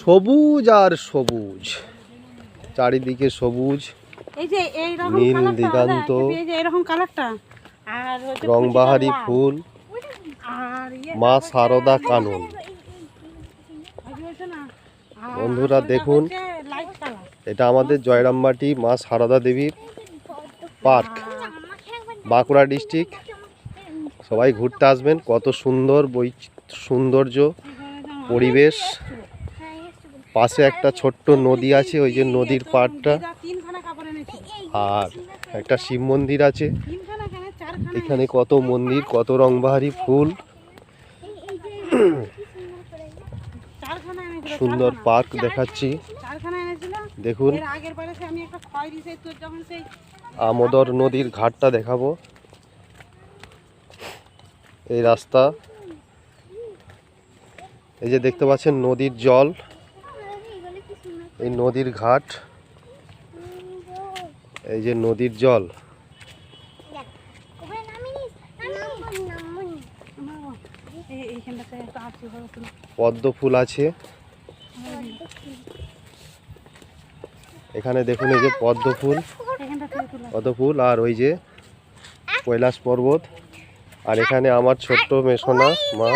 সবুজ আর সবুজ, চারিদিকে সবুজ, নীল দিগন্ত, রংবাহারি ফুল, মা শারদা কানন। বন্ধুরা দেখুন, এটা আমাদের জয়রামবাটি মা শারদা দেবীর পার্ক, বাঁকুড়া ডিস্ট্রিক্ট। সবাই ঘুরতে আসবেন। কত সুন্দর সৌন্দর্য পরিবেশ। পাশে একটা ছোট্ট নদী আছে, ওই যে নদীর পাড়টা, আর একটা শিব মন্দির আছে। এখানে কত মন্দির, কত রংবাহারি ফুল, সুন্দর পার্ক দেখাচ্ছি। দেখুন, আমোদর নদীর ঘাটটা দেখাবো। এই রাস্তা, এই যে দেখতে পাচ্ছেন নদীর জল, এই নদীর ঘাট, এই যে নদীর জল। পদ্ম ফুল আছে এখানে, দেখুন এই যে পদ্ম ফুল, আর ওই যে কৈলাস পর্বত। আর এখানে আমার ছোট্ট মেশোনা মা।